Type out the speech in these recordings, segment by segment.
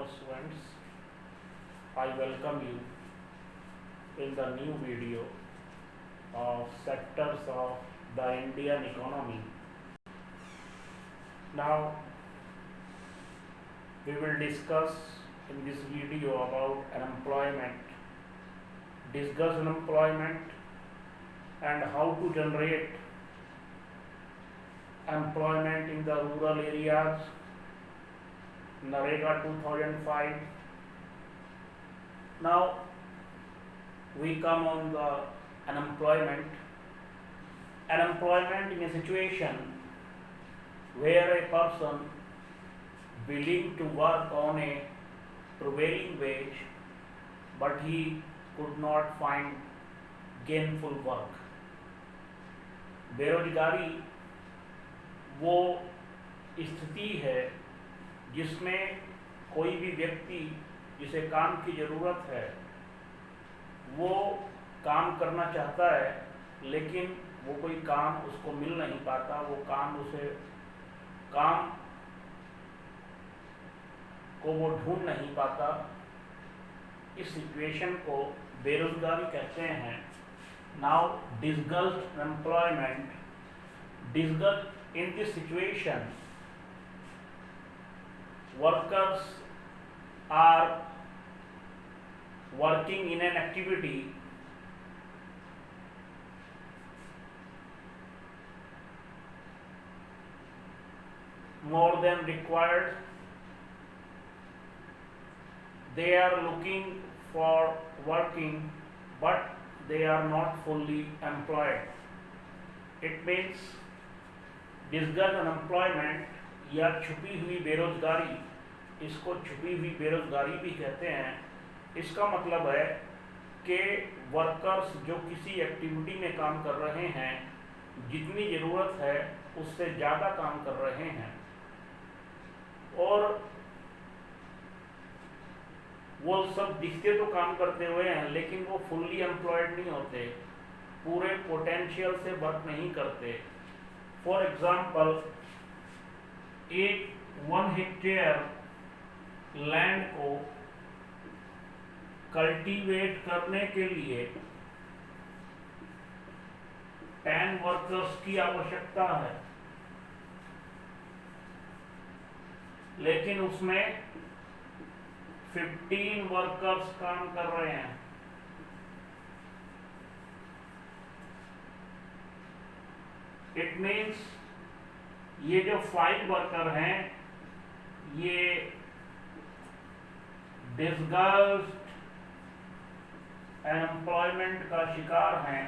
students, I welcome you in the new video of sectors of the Indian economy. Now, we will discuss in this video about unemployment, discuss unemployment and how to generate employment in the rural areas, NREGA 2005. Now we come on the unemployment. Unemployment in a situation where a person willing to work on a prevailing wage but he could not find gainful work. बेरोजगारी वो स्थिति है जिसमें कोई भी व्यक्ति जिसे काम की ज़रूरत है वो काम करना चाहता है लेकिन वो कोई काम उसको मिल नहीं पाता, वो काम को वो ढूंढ नहीं पाता। इस सिचुएशन को बेरोजगारी कहते हैं। Now disgust employment, disgust in this situation workers are working in an activity more than required. They are looking for working but they are not fully employed. It means disguised unemployment या छुपी हुई बेरोजगारी, इसको छुपी हुई बेरोजगारी भी कहते हैं। इसका मतलब है कि वर्कर्स जो किसी एक्टिविटी में काम कर रहे हैं, जितनी ज़रूरत है उससे ज़्यादा काम कर रहे हैं और वो सब दिखते तो काम करते हुए हैं लेकिन वो फुल्ली एम्प्लॉयड नहीं होते, पूरे पोटेंशियल से वर्क नहीं करते। फॉर एग्जाम्पल, एक 1 हेक्टेयर लैंड को कल्टीवेट करने के लिए 10 वर्कर्स की आवश्यकता है, लेकिन उसमें 15 वर्कर्स काम कर रहे हैं। इट मीन्स ये जो 5 वर्कर हैं ये डिसगस्ड एम्प्लॉयमेंट का शिकार हैं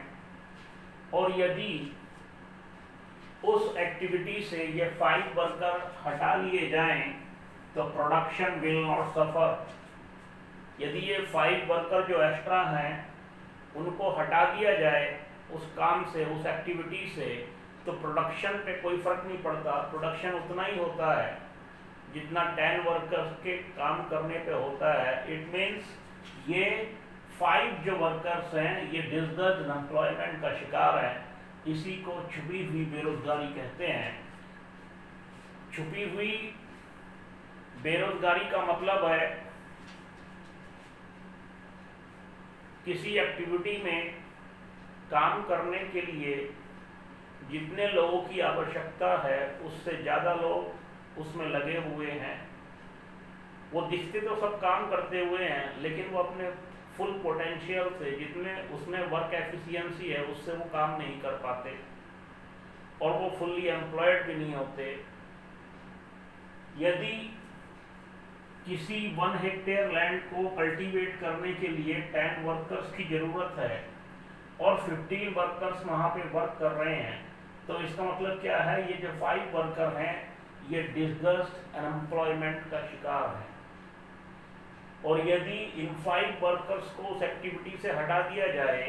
और यदि उस एक्टिविटी से ये 5 वर्कर हटा लिए जाएं तो प्रोडक्शन विल नॉट सफर। यदि ये 5 वर्कर जो एक्स्ट्रा हैं उनको हटा दिया जाए उस काम से, उस एक्टिविटी से, तो प्रोडक्शन पे कोई फर्क नहीं पड़ता, प्रोडक्शन उतना ही होता है जितना 10 वर्कर्स के काम करने पे होता है। इट मीन्स ये 5 जो वर्कर्स हैं ये डिसगस्ड एम्प्लॉयमेंट का शिकार हैं। इसी को छुपी हुई बेरोजगारी कहते हैं। छुपी हुई बेरोजगारी का मतलब है किसी एक्टिविटी में काम करने के लिए जितने लोगों की आवश्यकता है उससे ज़्यादा लोग उसमें लगे हुए हैं। वो दिखते तो सब काम करते हुए हैं लेकिन वो अपने फुल पोटेंशियल से, जितने उसमें वर्क एफिशिएंसी है उससे वो काम नहीं कर पाते और वो फुल्ली एम्प्लॉयड भी नहीं होते। यदि किसी 1 हेक्टेयर लैंड को कल्टीवेट करने के लिए 10 वर्कर्स की ज़रूरत है और 15 वर्कर्स वहाँ पे वर्क कर रहे हैं, तो इसका मतलब क्या है, ये जो 5 वर्कर हैं ये डिसगस्ड अनएम्प्लॉयमेंट का शिकार है। और यदि इन 5 वर्कर्स को उस एक्टिविटी से हटा दिया जाए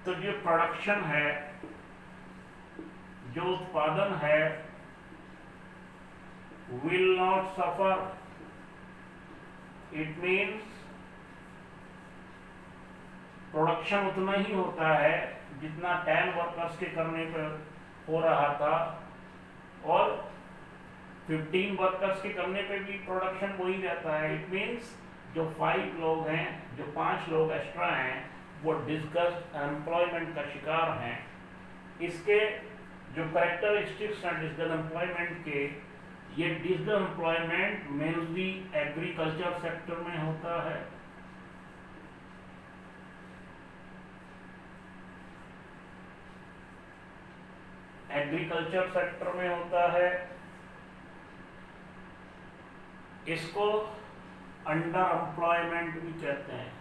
तो जो प्रोडक्शन है, जो उत्पादन है, will not suffer. It means production उतना ही होता है जितना 10 वर्कर्स के करने पर हो रहा था और 15 वर्कर्स के करने पे भी प्रोडक्शन वही रहता है। इट मीन्स जो 5 लोग हैं, जो 5 लोग एक्स्ट्रा हैं, वो डिस्गस्ट एम्प्लॉयमेंट का शिकार हैं। इसके जो करेक्टरिस्टिक्स हैं डिस्गस्ट एम्प्लॉयमेंट के, ये disgust employment mainly agriculture sector में होता है। एग्रीकल्चर सेक्टर में होता है। इसको अंडर एम्प्लॉयमेंट भी कहते हैं।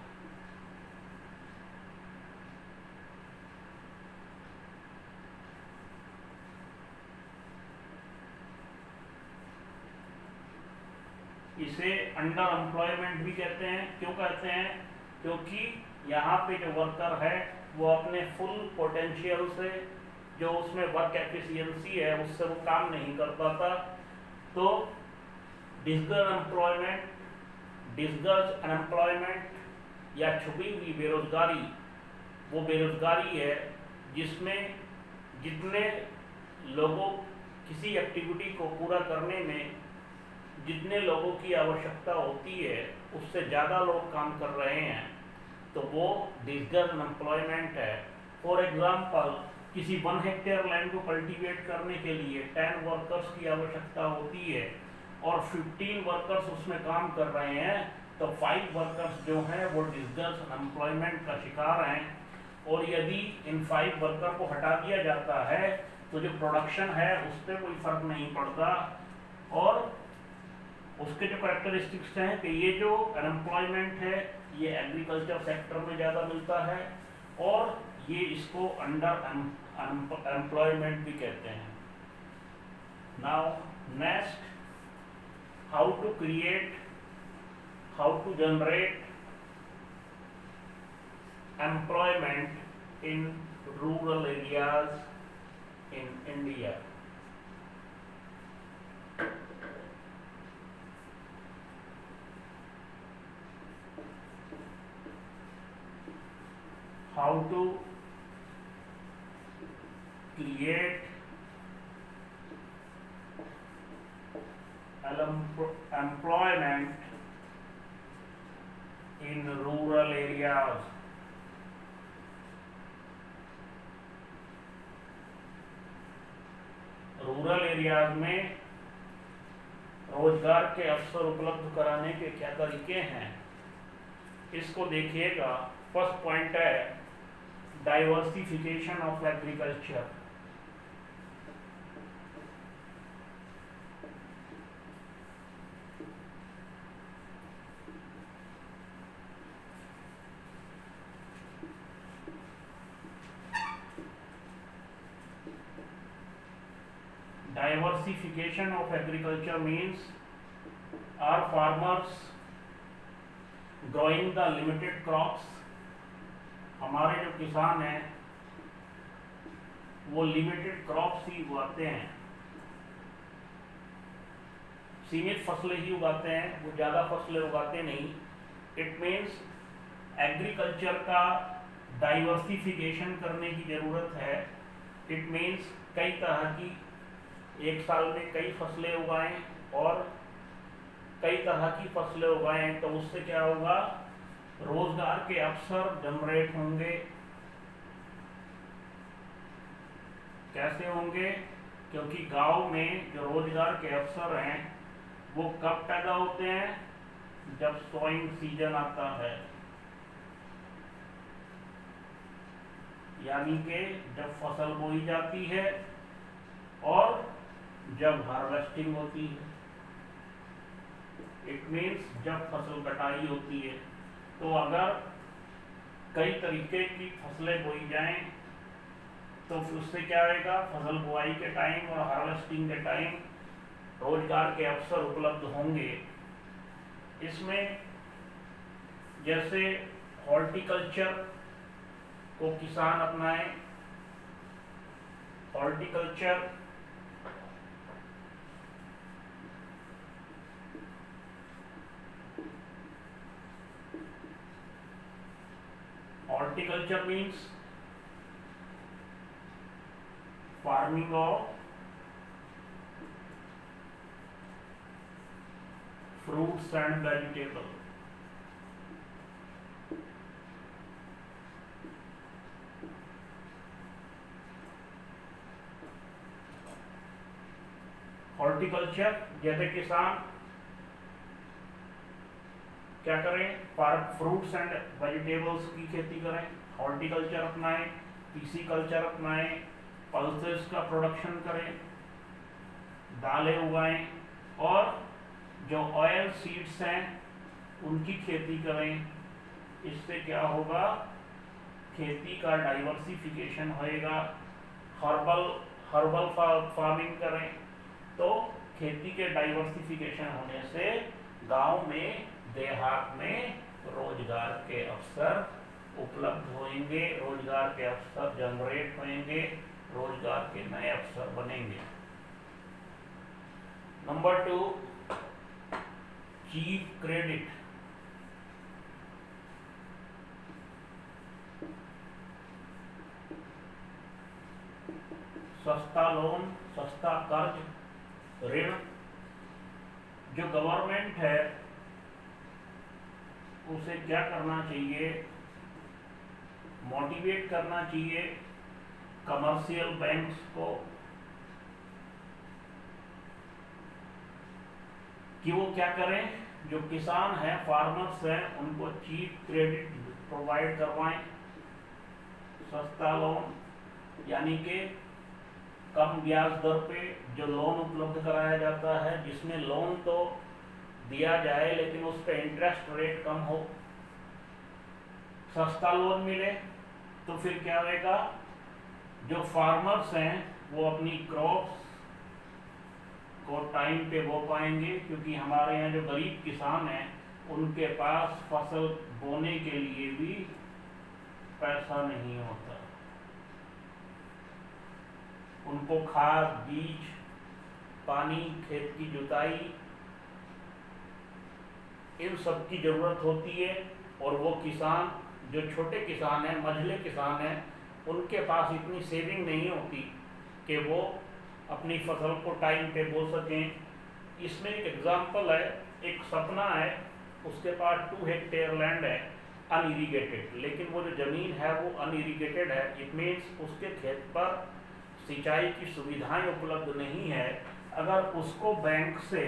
इसे अंडर एम्प्लॉयमेंट भी कहते हैं। क्यों कहते हैं? क्योंकि यहाँ पे जो वर्कर है वो अपने फुल पोटेंशियल से, जो उसमें वर्क एफिशिएंसी है, उससे वो काम नहीं कर पाता। तो डिस्गस्ट एम्प्लॉयमेंट, डिस्गस्ट अनएम्प्लॉयमेंट या छुपी हुई बेरोजगारी, वो बेरोजगारी है जिसमें जितने लोगों किसी एक्टिविटी को पूरा करने में जितने लोगों की आवश्यकता होती है उससे ज़्यादा लोग काम कर रहे हैं, तो वो डिस्गस्ट अनएम्प्लॉयमेंट है। फॉर एग्जाम्पल, किसी 1 हेक्टेयर लैंड को कल्टीवेट करने के लिए 10 वर्कर्स की आवश्यकता होती है और 15 वर्कर्स उसमें काम कर रहे हैं, तो 5 वर्कर्स जो हैं वो डिस्गस्ट अनएम्प्लॉयमेंट का शिकार हैं। और यदि इन 5 वर्कर को हटा दिया जाता है तो जो प्रोडक्शन है उस पर कोई फर्क नहीं पड़ता। और उसके जो करेक्टरिस्टिक्स हैं कि ये जो अनएम्प्लॉयमेंट है ये एग्रीकल्चर सेक्टर में ज़्यादा मिलता है और ये इसको अंडर एम्प्लॉयमेंट भी कहते हैं। Now next, how to create, how to generate employment in rural areas in India. How to create employment in rural areas। Rural areas में रोजगार के अवसर उपलब्ध कराने के क्या तरीके हैं, इसको देखिएगा। फर्स्ट पॉइंट है diversification of agriculture. Diversification of agriculture means are farmers growing the limited crops। हमारे जो किसान हैं वो लिमिटेड क्रॉप्स ही उगाते हैं, सीमित फसलें ही उगाते हैं, वो ज़्यादा फसलें उगाते नहीं। इट मीन्स एग्रीकल्चर का डाइवर्सिफिकेशन करने की ज़रूरत है। इट मीन्स कई तरह की, एक साल में कई फसलें उगाएं और कई तरह की फसलें उगाएं, तो उससे क्या होगा, रोजगार के अवसर जनरेट होंगे। कैसे होंगे? क्योंकि गांव में जो रोजगार के अवसर हैं वो कब पैदा होते हैं, जब सोइंग सीजन आता है, यानी कि जब फसल बोई जाती है और जब हार्वेस्टिंग होती है। इट मीन्स जब फसल कटाई होती है। तो अगर कई तरीके की फसलें बोई जाएं तो उससे क्या होगा, फसल बुआई के टाइम और हार्वेस्टिंग के टाइम रोजगार के अवसर उपलब्ध होंगे। इसमें जैसे हॉर्टिकल्चर को किसान अपनाएं। Horticulture Horticulture means farming of fruits and vegetables. Horticulture, जैसे किसान क्या करें, फ्रूट्स एंड वेजिटेबल्स की खेती करें, हॉर्टिकल्चर अपनाएं, पिसीकल्चर अपनाएं, पल्सेस का प्रोडक्शन करें, दालें उगाएं, और जो ऑयल सीड्स हैं उनकी खेती करें। इससे क्या होगा, खेती का डाइवर्सिफिकेशन होएगा। हर्बल फार्मिंग करें, तो खेती के डाइवर्सिफिकेशन होने से गांव में, देहात में रोजगार के अवसर उपलब्ध होंगे, रोजगार के अवसर जनरेट होंगे, रोजगार के नए अवसर बनेंगे। Number 2, cheap credit. सस्ता लोन, सस्ता कर्ज, ऋण। जो गवर्नमेंट है उसे क्या करना चाहिए, मोटिवेट करना चाहिए कमर्शियल बैंक्स को कि वो क्या करें, जो किसान हैं, फार्मर्स हैं, उनको चीप क्रेडिट प्रोवाइड करवाएं। सस्ता लोन यानी कि कम ब्याज दर पे जो लोन उपलब्ध कराया जाता है, जिसमें लोन तो दिया जाए लेकिन उस पर इंटरेस्ट रेट कम हो। सस्ता लोन मिले तो फिर क्या होगा, जो फार्मर्स हैं वो अपनी क्रॉप्स को टाइम पे बो पाएंगे, क्योंकि हमारे यहाँ जो गरीब किसान हैं उनके पास फसल बोने के लिए भी पैसा नहीं होता। उनको खाद, बीज, पानी, खेत की जुताई, इन सब की जरूरत होती है, और वो किसान, जो छोटे किसान हैं, मझले किसान हैं, उनके पास इतनी सेविंग नहीं होती कि वो अपनी फसल को टाइम पे बो सकें। इसमें एक एग्जांपल है, एक सपना है, उसके पास 2 हेक्टेयर लैंड है अनइरिगेटेड, लेकिन वो जो ज़मीन है वो अनइरिगेटेड है। इट मीन्स उसके खेत पर सिंचाई की सुविधाएं उपलब्ध नहीं है। अगर उसको बैंक से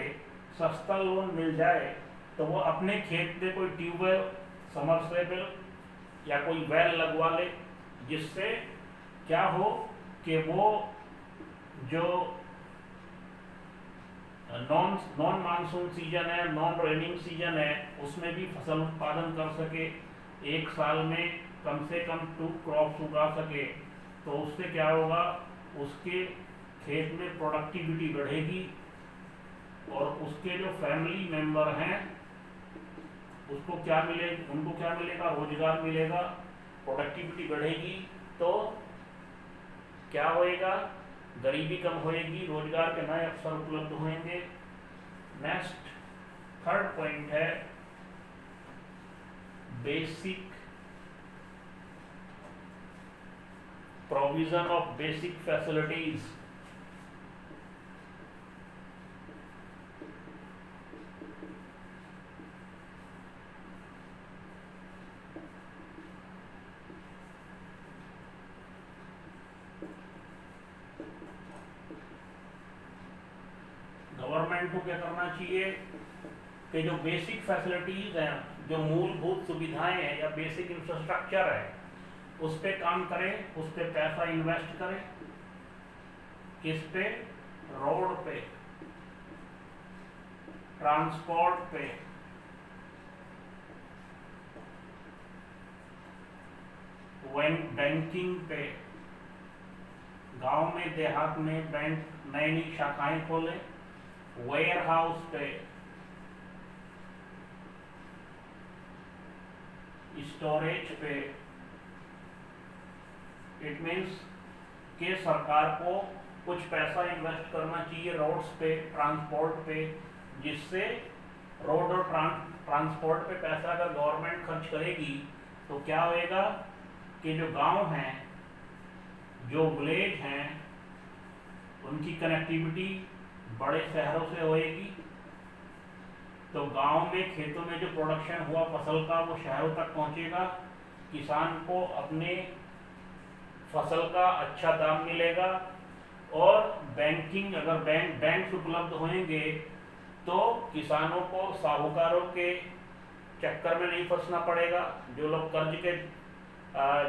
सस्ता लोन मिल जाए तो वो अपने खेत में कोई ट्यूबवेल, समरसेबल या कोई वेल लगवा ले, जिससे क्या हो कि वो जो नॉन मानसून सीजन है, नॉन रेनिंग सीजन है, उसमें भी फसल उत्पादन कर सके, एक साल में कम से कम 2 क्रॉप्स उगा सके। तो उससे क्या होगा, उसके खेत में प्रोडक्टिविटी बढ़ेगी, और उसके जो फैमिली मेंबर हैं उसको क्या मिले, उनको क्या मिलेगा, रोजगार मिलेगा, प्रोडक्टिविटी बढ़ेगी, तो क्या होएगा, गरीबी कम होएगी, रोजगार के नए अवसर उपलब्ध होंगे। नेक्स्ट, थर्ड पॉइंट है basic provision of basic facilities. Government को क्या करना चाहिए कि जो बेसिक फैसिलिटीज हैं, जो मूलभूत सुविधाएं हैं या बेसिक इंफ्रास्ट्रक्चर है, उस पे काम करें, उस पे पैसा इन्वेस्ट करें। किस पे, रोड पे, ट्रांसपोर्ट पे, बैंकिंग पे, गांव में, देहात में बैंक नई नई शाखाएं खोले, वेयर हाउस पे, स्टोरेज पे। इट मीन्स कि सरकार को कुछ पैसा इन्वेस्ट करना चाहिए रोड्स पे, ट्रांसपोर्ट पे, जिससे रोड और ट्रांसपोर्ट पे पैसा अगर गवर्नमेंट खर्च करेगी तो क्या होएगा कि जो गांव हैं, जो विलेज हैं, उनकी कनेक्टिविटी बड़े शहरों से होएगी, तो गांव में खेतों में जो प्रोडक्शन हुआ फसल का वो शहरों तक पहुंचेगा, किसान को अपने फसल का अच्छा दाम मिलेगा, और बैंकिंग अगर बैंक उपलब्ध होंगे तो किसानों को साहूकारों के चक्कर में नहीं फंसना पड़ेगा। जो लोग कर्ज के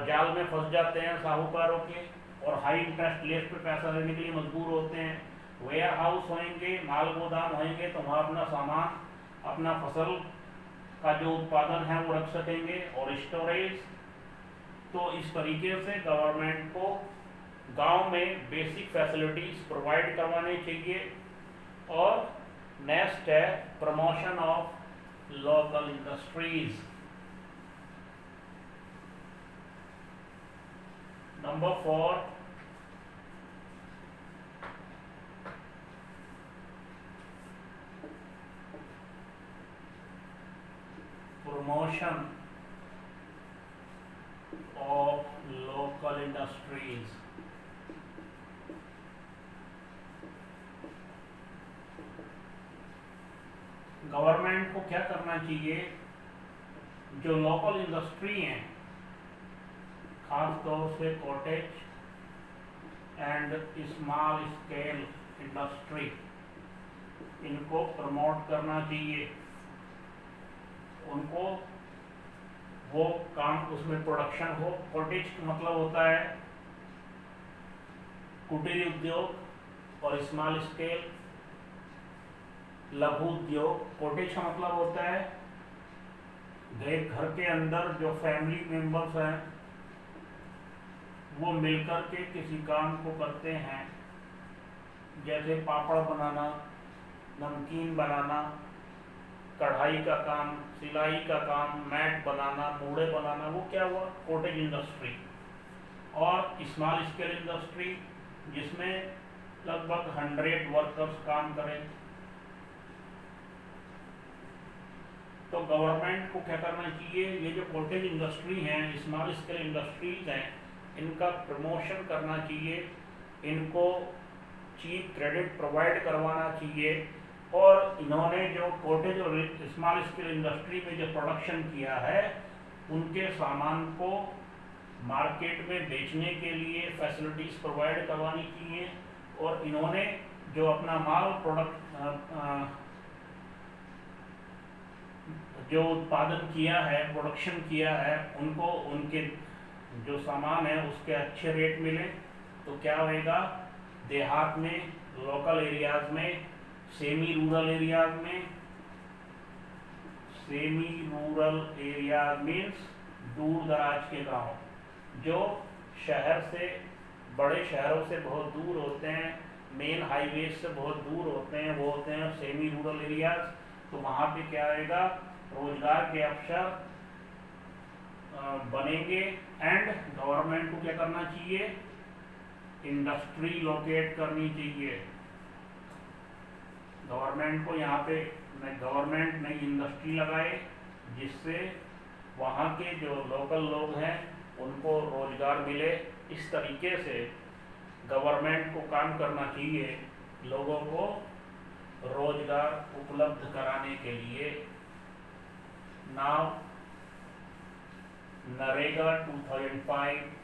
जाल में फंस जाते हैं साहूकारों के और हाई इंटरेस्ट रेट पे पैसा देने के लिए मजबूर होते हैं, वेयर हाउस होंगे, माल गोदाम होंगे, तो वहाँ अपना सामान, अपना फसल का जो उत्पादन है वो रख सकेंगे, और स्टोरेज। तो इस तरीके से गवर्नमेंट को गांव में बेसिक फैसिलिटीज प्रोवाइड करवानी चाहिए। और नेक्स्ट है promotion of local industries. Number 4, promotion of local industries। Government को क्या करना चाहिए, जो लोकल इंडस्ट्री हैं, खास तौर से cottage and small scale industry, इनको प्रमोट करना चाहिए। उनको वो काम, उसमें प्रोडक्शन हो। कॉटेज का मतलब होता है कुटीर उद्योग, और स्मॉल स्केल लघु उद्योग। कॉटेज का मतलब होता है एक घर के अंदर जो फैमिली मेंबर्स हैं वो मिलकर के किसी काम को करते हैं, जैसे पापड़ बनाना, नमकीन बनाना, कढ़ाई का काम, सिलाई का काम, मैट बनाना, मूढ़े बनाना, वो क्या हुआ, कॉटेज इंडस्ट्री। और स्मॉल स्केल इंडस्ट्री जिसमें लगभग 100 वर्कर्स काम करें। तो गवर्नमेंट को क्या करना चाहिए, ये जो कॉटेज इंडस्ट्री हैं, स्मॉल स्केल इंडस्ट्रीज हैं, इनका प्रमोशन करना चाहिए, इनको चीप क्रेडिट प्रोवाइड करवाना चाहिए। और इन्होंने जो कॉटेज और स्मॉल स्केल इंडस्ट्री में जो प्रोडक्शन किया है, उनके सामान को मार्केट में बेचने के लिए फैसिलिटीज प्रोवाइड करवानी चाहिए। और इन्होंने जो अपना माल जो उत्पादन किया है, प्रोडक्शन किया है, उनको उनके जो सामान है उसके अच्छे रेट मिले, तो क्या होएगा, देहात में, लोकल एरियाज में, सेमी रूरल एरियाज में, सेमी रूरल एरियाज मीन्स दूर दराज के गांव, जो शहर से, बड़े शहरों से बहुत दूर होते हैं, मेन हाईवे से बहुत दूर होते हैं, वो होते हैं सेमी रूरल एरियाज। तो वहाँ पे क्या आएगा, रोजगार के अवसर बनेंगे। एंड गवर्नमेंट को क्या करना चाहिए, इंडस्ट्री लोकेट करनी चाहिए। गवर्नमेंट को यहाँ पे गवर्नमेंट नई इंडस्ट्री लगाए, जिससे वहाँ के जो लोकल लोग हैं उनको रोजगार मिले। इस तरीके से गवर्नमेंट को काम करना चाहिए लोगों को रोजगार उपलब्ध कराने के लिए। Now NREGA 2005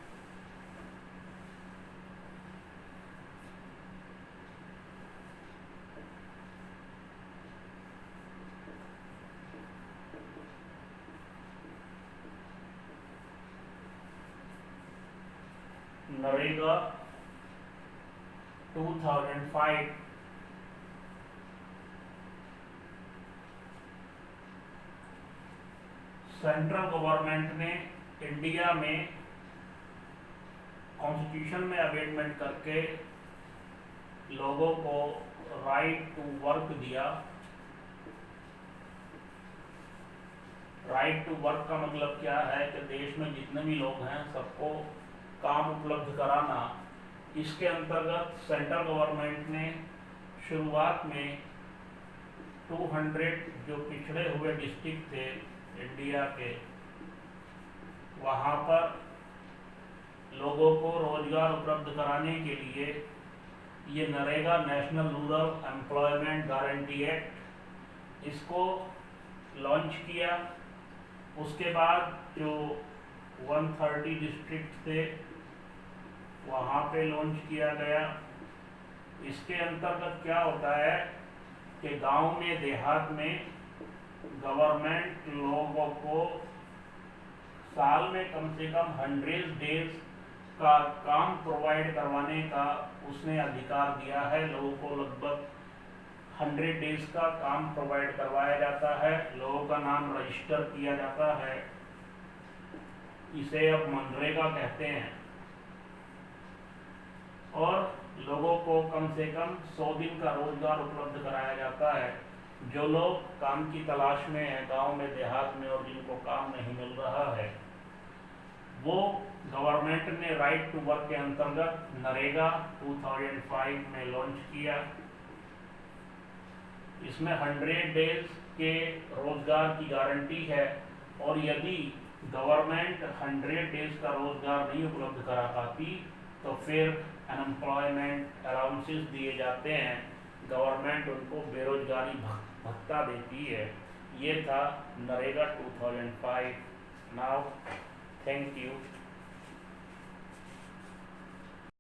NREGA 2005 central government ने इंडिया में कॉन्स्टिट्यूशन में अमेंडमेंट करके लोगों को राइट टू वर्क दिया। राइट टू वर्क का मतलब क्या है कि देश में जितने भी लोग हैं सबको काम उपलब्ध कराना। इसके अंतर्गत सेंट्रल गवर्नमेंट ने शुरुआत में 200 जो पिछड़े हुए डिस्ट्रिक्ट थे इंडिया के, वहाँ पर लोगों को रोजगार उपलब्ध कराने के लिए ये NREGA, national rural employment guarantee act इसको लॉन्च किया। उसके बाद जो 130 डिस्ट्रिक्ट थे वहाँ पे लॉन्च किया गया। इसके अंतर्गत क्या होता है कि गांव में देहात में गवर्नमेंट लोगों को साल में कम से कम 100 डेज का काम प्रोवाइड करवाने का उसने अधिकार दिया है। लोगों को लगभग 100 डेज का काम प्रोवाइड करवाया जाता है, लोगों का नाम रजिस्टर किया जाता है। इसे अब मनरेगा कहते हैं। और लोगों को कम से कम 100 दिन का रोजगार उपलब्ध कराया जाता है। जो लोग काम की तलाश में हैं गांव में देहात में और जिनको काम नहीं मिल रहा है, वो गवर्नमेंट ने राइट टू वर्क के अंतर्गत नरेगा 2005 में लॉन्च किया। इसमें 100 डेज के रोजगार की गारंटी है और यदि गवर्नमेंट 100 डेज का रोजगार नहीं उपलब्ध करा पाती तो फिर अनएम्प्लॉयमेंट अलाउंसेस दिए जाते हैं। गवर्नमेंट उनको बेरोजगारी भत्ता देती है। ये था नरेगा 2005। Now thank you.